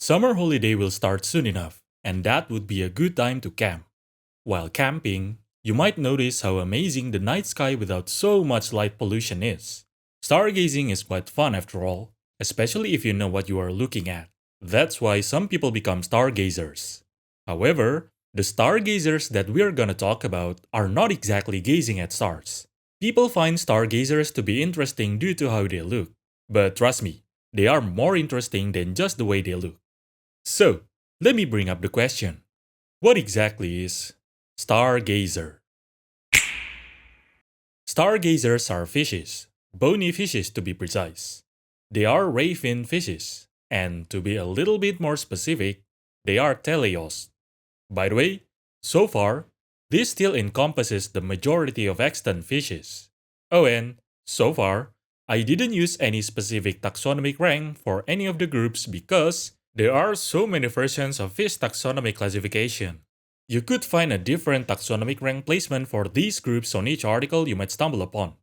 Summer holiday will start soon enough, and that would be a good time to camp. While camping, you might notice how amazing the night sky without so much light pollution is. Stargazing is quite fun after all, especially if you know what you are looking at. That's why some people become stargazers. However, the stargazers that we're gonna talk about are not exactly gazing at stars. People find stargazers to be interesting due to how they look, but trust me, they are more interesting than just the way they look. So, let me bring up the question. What exactly is Stargazer? Stargazers are fishes, bony fishes to be precise. They are ray-fin fishes, and to be a little bit more specific, they are teleost. By the way, so far, this still encompasses the majority of extant fishes. Oh, and so far, I didn't use any specific taxonomic rank for any of the groups because there are so many versions of fish taxonomy classification. You could find a different taxonomic rank placement for these groups on each article you might stumble upon.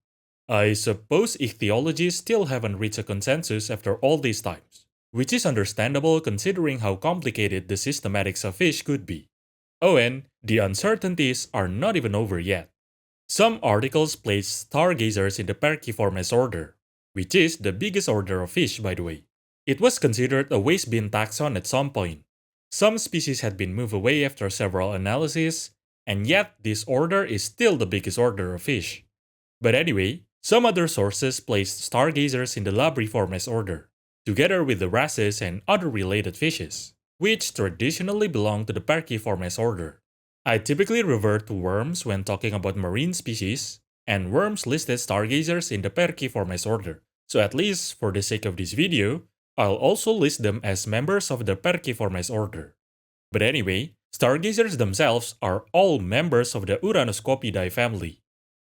I suppose ichthyologists still haven't reached a consensus after all these times, which is understandable considering how complicated the systematics of fish could be. Oh, and the uncertainties are not even over yet. Some articles place stargazers in the Perciformes order, which is the biggest order of fish, by the way. It was considered a waste bin taxon at some point. Some species had been moved away after several analyses, and yet this order is still the biggest order of fish. But anyway, some other sources placed stargazers in the Labriformes order, together with the wrasses and other related fishes, which traditionally belong to the Perciformes order. I typically revert to worms when talking about marine species, and worms listed stargazers in the Perciformes order, so at least for the sake of this video, I'll also list them as members of the Perciformes order. But anyway, stargazers themselves are all members of the Uranoscopidae family.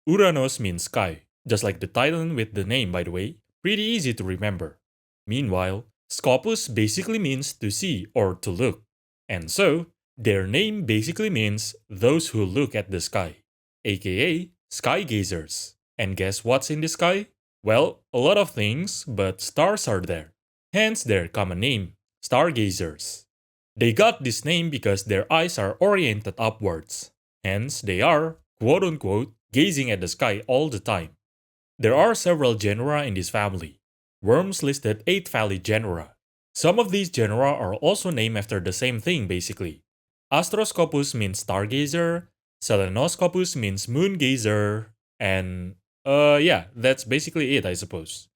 Uranos means sky, just like the Titan with the name, by the way, pretty easy to remember. Meanwhile, Scopus basically means to see or to look, and so their name basically means those who look at the sky, aka skygazers. And guess what's in the sky? Well, a lot of things, but stars are there. Hence their common name, stargazers. They got this name because their eyes are oriented upwards. Hence, they are, quote unquote, gazing at the sky all the time. There are several genera in this family. Worms listed 8 phalid genera. Some of these genera are also named after the same thing basically. Astroscopus means stargazer, Selenoscopus means moongazer, and yeah, that's basically it I suppose.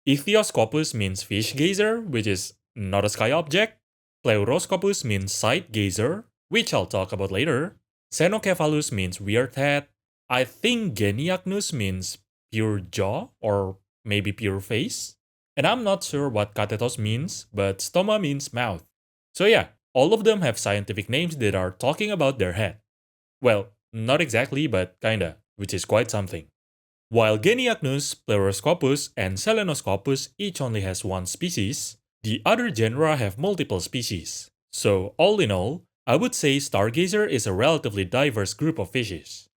Ichthyoscopus means fish gazer, which is not a sky object. Pleuroscopus means sight gazer, which I'll talk about later. Xenocephalus means weird head. I think Geniacnus means pure jaw or maybe pure face. And I'm not sure what katetos means, but stoma means mouth. So yeah, all of them have scientific names that are talking about their head. Well, not exactly, but kinda, which is quite something. While Geniacnus, Pleuroscopus, and Selenoscopus each only has one species, the other genera have multiple species. So all in all, I would say Stargazer is a relatively diverse group of fishes.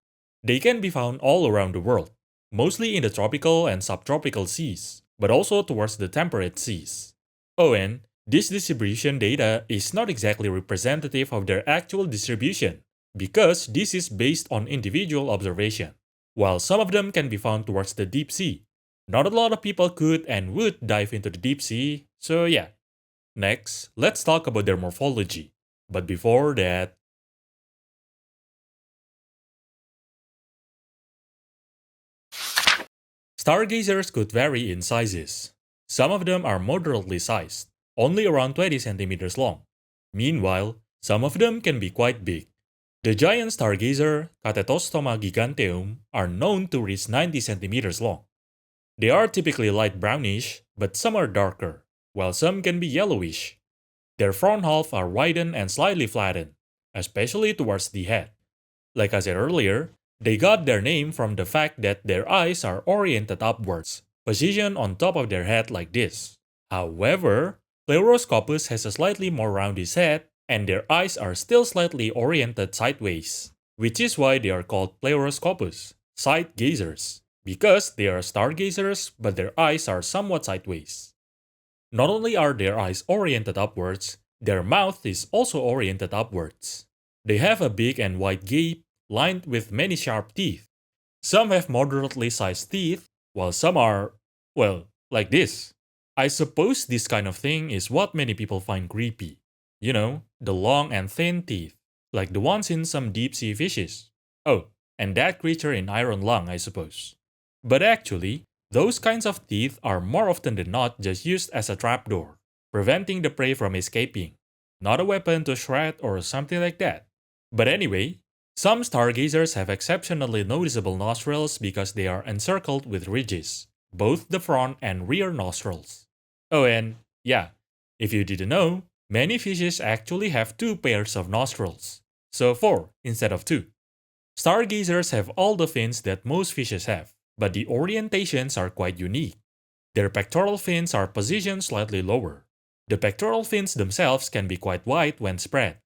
They can be found all around the world, mostly in the tropical and subtropical seas, but also towards the temperate seas. Oh, and this distribution data is not exactly representative of their actual distribution, because this is based on individual observation. While some of them can be found towards the deep sea, not a lot of people could and would dive into the deep sea, so yeah. Next, let's talk about their morphology. But before that, stargazers could vary in sizes. Some of them are moderately sized, only around 20 centimeters long. Meanwhile, some of them can be quite big. The giant stargazer, Catetostoma giganteum, are known to reach 90 centimeters long. They are typically light brownish, but some are darker, while some can be yellowish. Their front half are widened and slightly flattened, especially towards the head. Like I said earlier, they got their name from the fact that their eyes are oriented upwards, positioned on top of their head like this. However, Pleuroscopus has a slightly more rounded head, and their eyes are still slightly oriented sideways, which is why they are called Pleuroscopus, side gazers, because they are stargazers but their eyes are somewhat sideways. Not only are their eyes oriented upwards, Their mouth is also oriented upwards. They have a big and wide gape lined with many sharp teeth. Some have moderately sized teeth, while some are, well, like this. I suppose this kind of thing is what many people find creepy. You know, the long and thin teeth, like the ones in some deep sea fishes. Oh, and that creature in Iron Lung, I suppose. But actually, those kinds of teeth are more often than not just used as a trapdoor, preventing the prey from escaping, not a weapon to shred or something like that. But anyway, some stargazers have exceptionally noticeable nostrils because they are encircled with ridges, both the front and rear nostrils. Oh, and yeah, if you didn't know, many fishes actually have two pairs of nostrils, so four instead of two. Stargazers have all the fins that most fishes have, but the orientations are quite unique. Their pectoral fins are positioned slightly lower. The pectoral fins themselves can be quite wide when spread.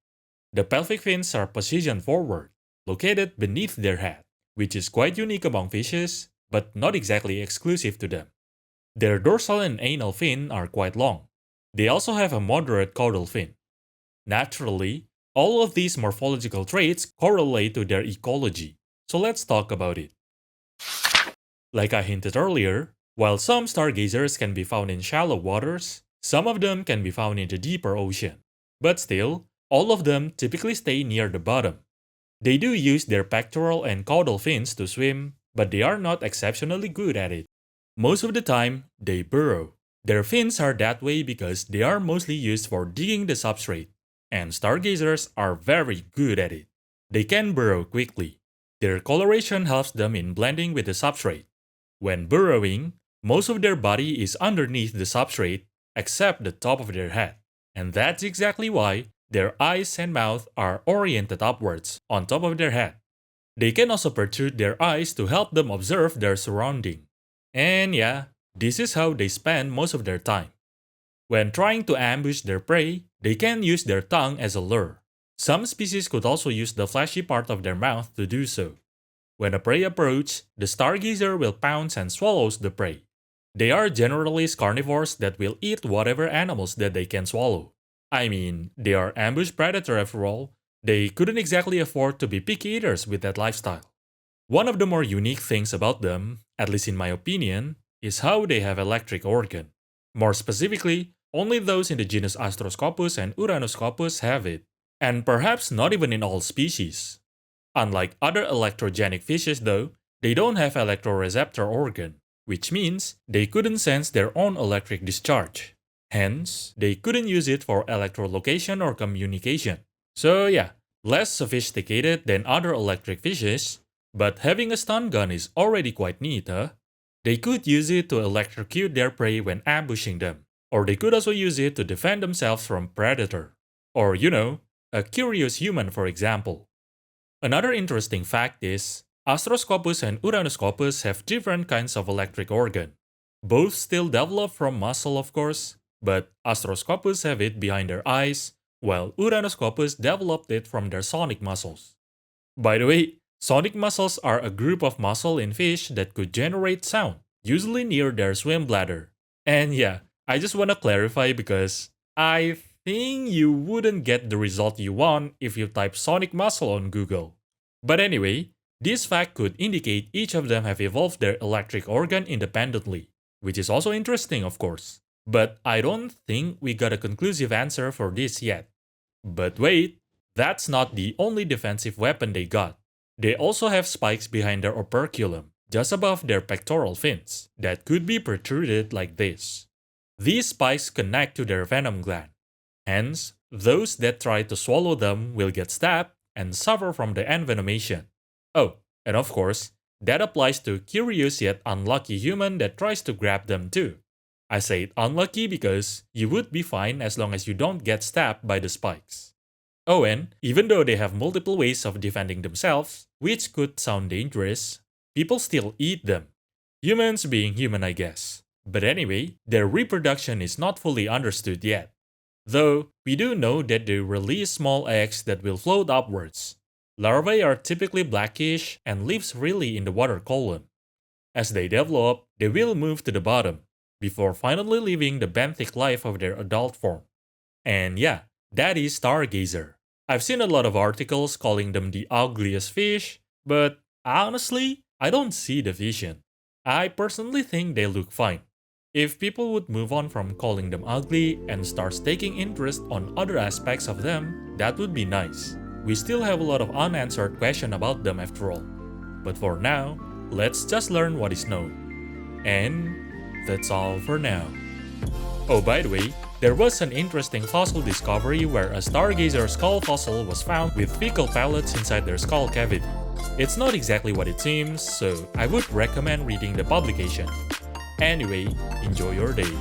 The pelvic fins are positioned forward, located beneath their head, which is quite unique among fishes, but not exactly exclusive to them. Their dorsal and anal fin are quite long. They also have a moderate caudal fin. Naturally, all of these morphological traits correlate to their ecology, so let's talk about it. Like I hinted earlier, while some stargazers can be found in shallow waters, some of them can be found in the deeper ocean. But still, all of them typically stay near the bottom. They do use their pectoral and caudal fins to swim, but they are not exceptionally good at it. Most of the time, they burrow. Their fins are that way because they are mostly used for digging the substrate, and stargazers are very good at it. They can burrow quickly. Their coloration helps them in blending with the substrate. When burrowing, most of their body is underneath the substrate except the top of their head, and that's exactly why their eyes and mouth are oriented upwards on top of their head. They can also protrude their eyes to help them observe their surrounding. And yeah, this is how they spend most of their time. When trying to ambush their prey, they can use their tongue as a lure. Some species could also use the fleshy part of their mouth to do so. When a prey approaches, the stargazer will pounce and swallows the prey. They are generally carnivores that will eat whatever animals that they can swallow. I mean, they are ambush predator after all. They couldn't exactly afford to be picky eaters with that lifestyle. One of the more unique things about them, at least in my opinion, is how they have electric organ. More specifically, only those in the genus Astroscopus and Uranoscopus have it, and perhaps not even in all species. Unlike other electrogenic fishes though, they don't have electroreceptor organ, which means they couldn't sense their own electric discharge. Hence, they couldn't use it for electrolocation or communication. So yeah, less sophisticated than other electric fishes, but having a stun gun is already quite neat, huh? They could use it to electrocute their prey when ambushing them, or they could also use it to defend themselves from predator. Or you know, a curious human for example. Another interesting fact is, Astroscopus and Uranoscopus have different kinds of electric organ. Both still develop from muscle of course, but Astroscopus have it behind their eyes, while Uranoscopus developed it from their sonic muscles. By the way, sonic muscles are a group of muscle in fish that could generate sound, usually near their swim bladder. And yeah, I just want to clarify because I think you wouldn't get the result you want if you type sonic muscle on Google. But anyway, this fact could indicate each of them have evolved their electric organ independently, which is also interesting of course. But I don't think we got a conclusive answer for this yet. But wait, that's not the only defensive weapon they got. They also have spikes behind their operculum, just above their pectoral fins, that could be protruded like this. These spikes connect to their venom gland. Hence, those that try to swallow them will get stabbed and suffer from the envenomation. Oh, and of course, that applies to curious yet unlucky human that tries to grab them too. I say it unlucky because you would be fine as long as you don't get stabbed by the spikes. Oh, and even though they have multiple ways of defending themselves, which could sound dangerous, people still eat them. Humans being human, I guess. But anyway, their reproduction is not fully understood yet. Though, we do know that they release small eggs that will float upwards. Larvae are typically blackish and live freely in the water column. As they develop, they will move to the bottom, before finally living the benthic life of their adult form. And yeah, That is Stargazer. I've seen a lot of articles calling them the ugliest fish, but honestly, I don't see the vision. I personally think they look fine. If people would move on from calling them ugly and start taking interest on other aspects of them, that would be nice. We still have a lot of unanswered questions about them after all. But for now, let's just learn what is known. And that's all for now. Oh, by the way, there was an interesting fossil discovery where a stargazer skull fossil was found with fecal pellets inside their skull cavity. It's not exactly what it seems, so I would recommend reading the publication. Anyway, enjoy your day.